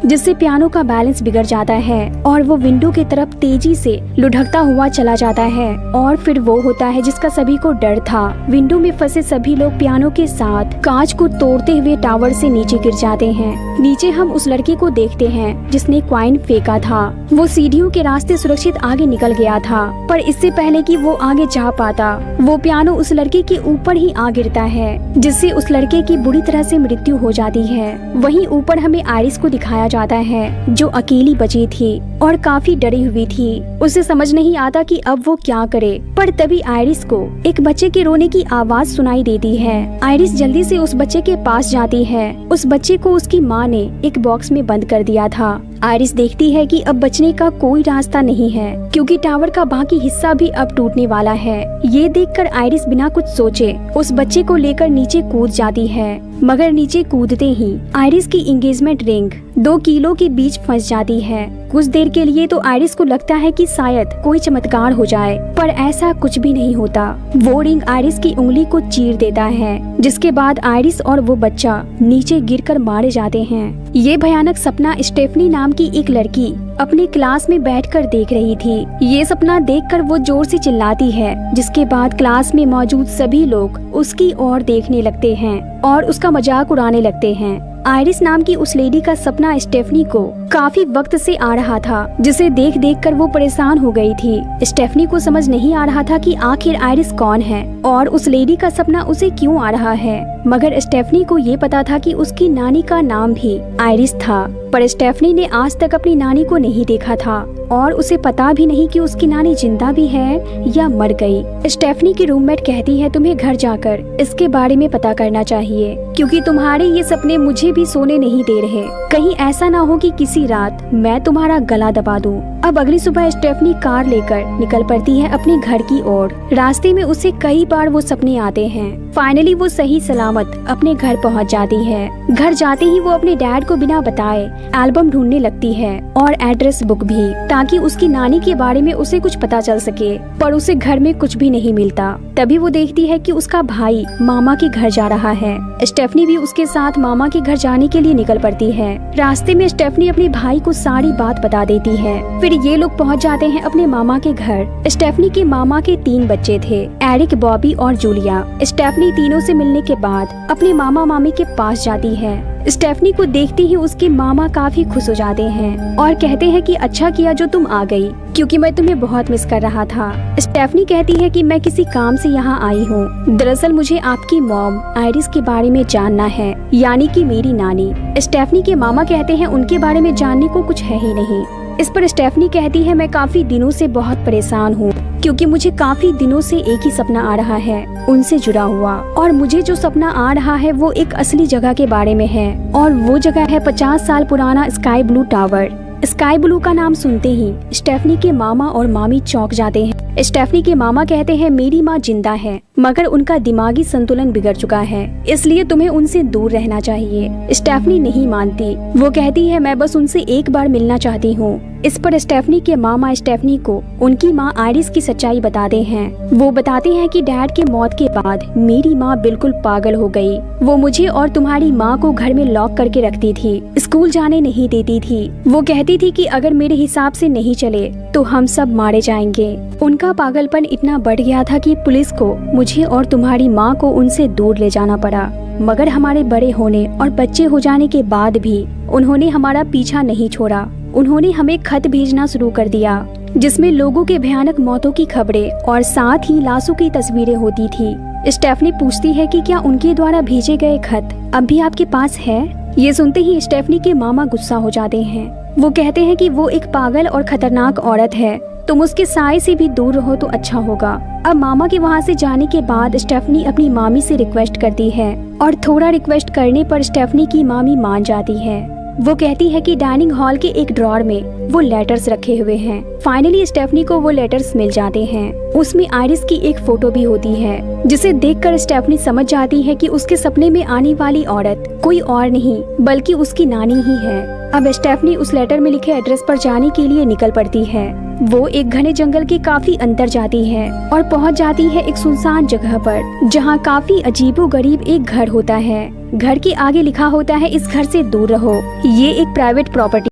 जिससे पियानो का बैलेंस बिगड़ जाता है और वो विंडो की तरफ तेजी से लुढ़कता हुआ चला जाता है। और फिर वो होता है जिसका सभी को डर था। विंडो में फंसे सभी लोग पियानो के साथ कांच को तोड़ते हुए टावर से नीचे गिर जाते हैं। नीचे हम उस लड़के को देखते हैं जिसने कॉइन फेंका था। वो सीढ़ियों के रास्ते सुरक्षित आगे निकल गया था, पर इससे पहले कि वो आगे जा पाता, वो पियानो उस लड़के के ऊपर ही आ गिरता है, जिससे उस लड़के की बुरी तरह से मृत्यु हो जाती है। वहीं ऊपर हमें आइरिस को दिखाया जाता है जो अकेली बची थी और काफी डरी हुई थी। उसे समझ नहीं आता कि अब वो क्या करे, पर तभी आइरिस को एक बच्चे के रोने की आवाज सुनाई देती है। आइरिस जल्दी से उस बच्चे के पास जाती है। उस बच्चे को उसकी माँ ने एक बॉक्स में बंद कर दिया था। आइरिस देखती है कि अब बचने का कोई रास्ता नहीं है, क्योंकि टावर का बाकी हिस्सा भी अब टूटने वाला है। ये देखकर आइरिस बिना कुछ सोचे उस बच्चे को लेकर नीचे कूद जाती है, मगर नीचे कूदते ही आइरिस की एंगेजमेंट रिंग 2 कीलों के बीच फंस जाती है। कुछ देर के लिए तो आइरिस को लगता है कि शायद कोई चमत्कार हो जाए, पर ऐसा कुछ भी नहीं होता। वो रिंग आइरिस की उंगली को चीर देता है, जिसके बाद आइरिस और वो बच्चा नीचे गिरकर मारे जाते हैं। ये भयानक सपना स्टेफनी नाम की एक लड़की अपनी क्लास में बैठकर देख रही थी। ये सपना देखकर वो जोर से चिल्लाती है, जिसके बाद क्लास में मौजूद सभी लोग उसकी ओर देखने लगते हैं और उसका मजाक उड़ाने लगते हैं। आइरिस नाम की उस लेडी का सपना स्टेफनी को काफी वक्त से आ रहा था, जिसे देख देख कर वो परेशान हो गई थी। स्टेफनी को समझ नहीं आ रहा था कि आखिर आइरिस कौन है और उस लेडी का सपना उसे क्यों आ रहा है, मगर स्टेफनी को ये पता था कि उसकी नानी का नाम भी आइरिस था। पर स्टेफनी ने आज तक अपनी नानी को नहीं देखा था और उसे पता भी नहीं कि उसकी नानी जिंदा भी है या मर गई। स्टेफनी की रूममेट कहती है तुम्हें घर जाकर इसके बारे में पता करना चाहिए, क्योंकि तुम्हारे ये सपने मुझे भी सोने नहीं दे रहे। कहीं ऐसा ना हो कि किसी रात मैं तुम्हारा गला दबा दूं। अब अगली सुबह स्टेफनी कार लेकर निकल पड़ती है अपने घर की ओर। रास्ते में उसे कई बार वो सपने आते हैं। फाइनली वो सही सलामत अपने घर पहुंच जाती है। घर जाते ही वो अपने डैड को बिना बताए एल्बम ढूंढने लगती है और एड्रेस बुक भी, ताकि उसकी नानी के बारे में उसे कुछ पता चल सके, पर उसे घर में कुछ भी नहीं मिलता। तभी वो देखती है कि उसका भाई मामा के घर जा रहा है। स्टेफनी भी उसके साथ मामा के घर जाने के लिए निकल पड़ती है। रास्ते में स्टेफनी अपने भाई को सारी बात बता देती है। फिर ये लोग पहुंच जाते हैं अपने मामा के घर। स्टेफनी के मामा के 3 बच्चे थे, एरिक, बॉबी और जूलिया। स्टेफनी तीनों से मिलने के बाद अपने मामा मामी के पास जाती है। स्टेफनी को देखते ही उसके मामा काफी खुश हो जाते हैं और कहते हैं कि अच्छा किया जो तुम आ गई, क्योंकि मैं तुम्हें बहुत मिस कर रहा था। स्टेफनी कहती है कि मैं किसी काम से यहाँ आई हूँ। दरअसल मुझे आपकी मॉम आइरिस के बारे में जानना है, यानी कि मेरी नानी। स्टेफनी के मामा कहते हैं उनके बारे में जानने को कुछ है ही नहीं। इस पर स्टेफनी कहती है मैं काफी दिनों से बहुत परेशान हूँ, क्योंकि मुझे काफी दिनों से एक ही सपना आ रहा है उनसे जुड़ा हुआ, और मुझे जो सपना आ रहा है वो एक असली जगह के बारे में है, और वो जगह है 50 साल पुराना sky blue tower. Sky blue का नाम सुनते ही स्टेफनी के मामा और मामी चौंक जाते हैं। स्टेफनी के मामा कहते हैं मेरी माँ जिंदा है, मगर उनका दिमागी संतुलन बिगड़ चुका है, इसलिए तुम्हें उनसे दूर रहना चाहिए। स्टेफनी नहीं मानती। वो कहती है मैं बस उनसे एक बार मिलना चाहती हूँ। इस पर स्टेफनी के मामा स्टेफनी को उनकी माँ आइरिस की सच्चाई बताते हैं। वो बताते हैं कि डैड के मौत के बाद मेरी माँ बिल्कुल पागल हो गई। वो मुझे और तुम्हारी माँ को घर में लॉक करके रखती थी, स्कूल जाने नहीं देती थी। वो कहती थी कि अगर मेरे हिसाब से नहीं चले तो हम सब मारे जाएंगे। उनका पागलपन इतना बढ़ गया था कि पुलिस को मुझे और तुम्हारी माँ को उनसे दूर ले जाना पड़ा, मगर हमारे बड़े होने और बच्चे हो जाने के बाद भी उन्होंने हमारा पीछा नहीं छोड़ा। उन्होंने हमें खत भेजना शुरू कर दिया, जिसमें लोगों के भयानक मौतों की खबरें और साथ ही लाशों की तस्वीरें होती थी। स्टेफनी पूछती है कि क्या उनके द्वारा भेजे गए खत अब भी आपके पास है? ये सुनते ही स्टेफनी के मामा गुस्सा हो जाते हैं। वो कहते हैं कि वो एक पागल और खतरनाक औरत है, तुम उसके साए से भी दूर रहो तो अच्छा होगा। अब मामा के वहाँ से जाने के बाद स्टेफनी अपनी मामी से रिक्वेस्ट करती है, और थोड़ा रिक्वेस्ट करने पर स्टेफनी की मामी मान जाती है। वो कहती है कि डाइनिंग हॉल के एक ड्रॉर में वो लेटर्स रखे हुए हैं। फाइनली स्टेफनी को वो लेटर्स मिल जाते हैं। उसमें आइरिस की एक फोटो भी होती है, जिसे देखकर स्टेफनी समझ जाती है कि उसके सपने में आने वाली औरत कोई और नहीं बल्कि उसकी नानी ही है। अब स्टेफनी उस लेटर में लिखे एड्रेस पर जाने के लिए निकल पड़ती है। वो एक घने जंगल के काफी अंदर जाती है और पहुंच जाती है एक सुनसान जगह पर, जहां काफी अजीबोगरीब एक घर होता है। घर के आगे लिखा होता है इस घर से दूर रहो। ये एक प्राइवेट प्रॉपर्टी